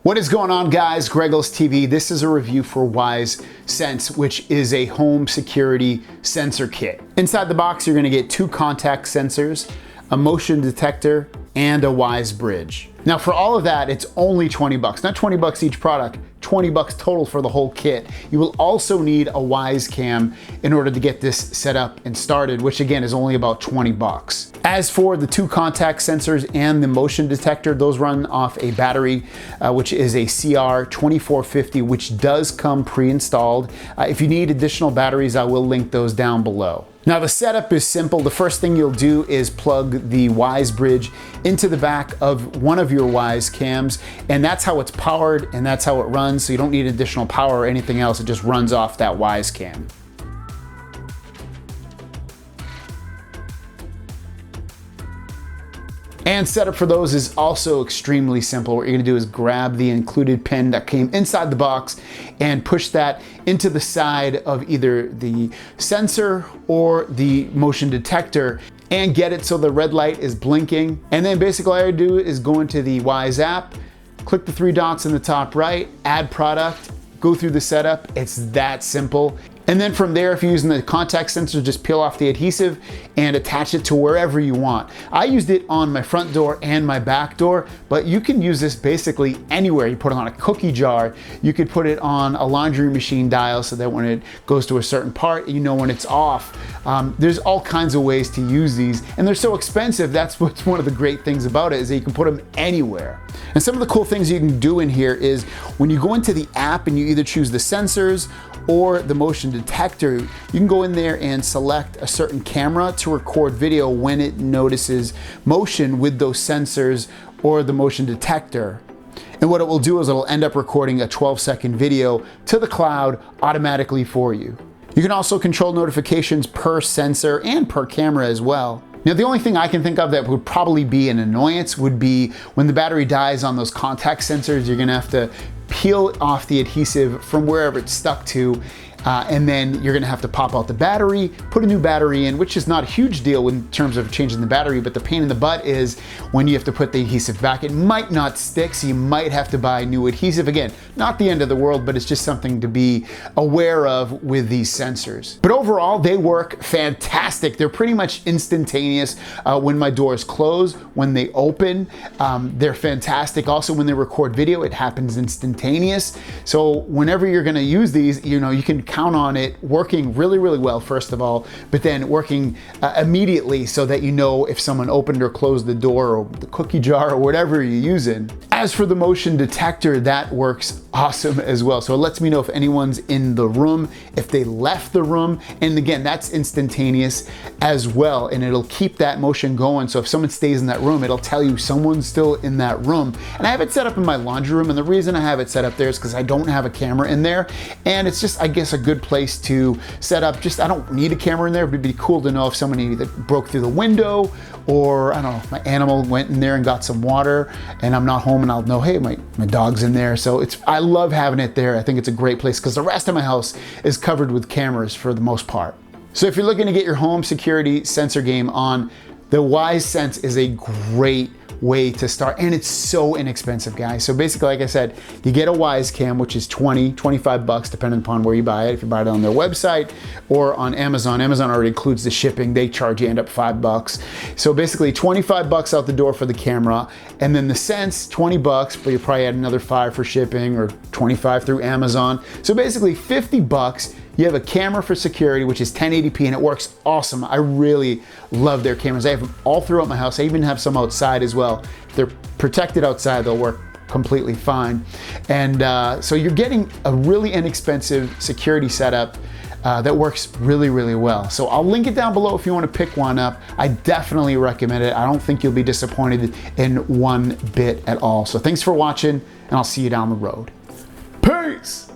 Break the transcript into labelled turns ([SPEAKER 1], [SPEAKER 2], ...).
[SPEAKER 1] What is going on, guys? GregglesTV. This is a review for Wyze Sense, which is a home security sensor kit. Inside the box, you're gonna get 2 contact sensors, a motion detector, and a Wyze bridge. Now for all of that, it's only 20 bucks, not 20 bucks each product, 20 bucks total for the whole kit. You will also need a Wyze Cam in order to get this set up and started, which again is only about 20 bucks. As for the 2 contact sensors and the motion detector, those run off a battery, which is a CR2450, which does come pre-installed. If you need additional batteries, I will link those down below. Now the setup is simple. The first thing you'll do is plug the Wyze bridge into the back of one of your Wyze cams, and that's how it's powered and that's how it runs, so you don't need additional power or anything else. It just runs off that Wyze cam. And setup for those is also extremely simple. What you're gonna do is grab the included pin that came inside the box and push that into the side of either the sensor or the motion detector and get it so the red light is blinking. And then basically all I do is go into the Wyze app, click the 3 dots in the top right, add product, go through the setup. It's that simple. And then from there, if you're using the contact sensor, just peel off the adhesive and attach it to wherever you want. I used it on my front door and my back door, but you can use this basically anywhere. You put it on a cookie jar, you could put it on a laundry machine dial so that when it goes to a certain part, you know when it's off. There's all kinds of ways to use these, and they're so expensive. That's what's one of the great things about it, is that you can put them anywhere. And some of the cool things you can do in here is when you go into the app and you either choose the sensors or the motion detector, you can go in there and select a certain camera to record video when it notices motion with those sensors or the motion detector. And what it will do is it'll end up recording a 12-second video to the cloud automatically for you. You can also control notifications per sensor and per camera as well. Now, the only thing I can think of that would probably be an annoyance would be when the battery dies on those contact sensors, you're gonna have to peel off the adhesive from wherever it's stuck to, and then you're gonna have to pop out the battery, put a new battery in, which is not a huge deal in terms of changing the battery, but the pain in the butt is when you have to put the adhesive back. It might not stick, so you might have to buy new adhesive. Again, not the end of the world, but it's just something to be aware of with these sensors. But overall, they work fantastic. They're pretty much instantaneous when my doors close, when they open. They're fantastic. Also, when they record video, it happens instantaneous. So whenever you're gonna use these, you know, you can count on it working really, really well, first of all, but then working immediately so that you know if someone opened or closed the door or the cookie jar or whatever you're using. As for the motion detector, that works awesome as well. So it lets me know if anyone's in the room, if they left the room, and again, that's instantaneous as well, and it'll keep that motion going. So if someone stays in that room, it'll tell you someone's still in that room. And I have it set up in my laundry room, and the reason I have it set up there is because I don't have a camera in there, and it's just, I guess, a good place to set up. Just, I don't need a camera in there, but it'd be cool to know if someone either broke through the window or, I don't know, my animal went in there and got some water and I'm not home, and I'll know, hey, my dog's in there. So I love having it there. I think it's a great place because the rest of my house is covered with cameras for the most part. So if you're looking to get your home security sensor game on, the Wyze Sense is a great way to start, and it's so inexpensive, guys. So basically, like I said, you get a Wyze Cam, which is 25 bucks, depending upon where you buy it. If you buy it on their website or on Amazon, Amazon already includes the shipping. They charge you end up 5 bucks. So basically 25 bucks out the door for the camera, and then the Sense, 20 bucks, but you probably add another 5 for shipping, or 25 through Amazon. So basically 50 bucks. You have a camera for security, which is 1080p, and it works awesome. I really love their cameras. I have them all throughout my house. I even have some outside as well. If they're protected outside, they'll work completely fine. And so you're getting a really inexpensive security setup that works really, really well. So I'll link it down below if you want to pick one up. I definitely recommend it. I don't think you'll be disappointed in one bit at all. So thanks for watching, and I'll see you down the road. Peace!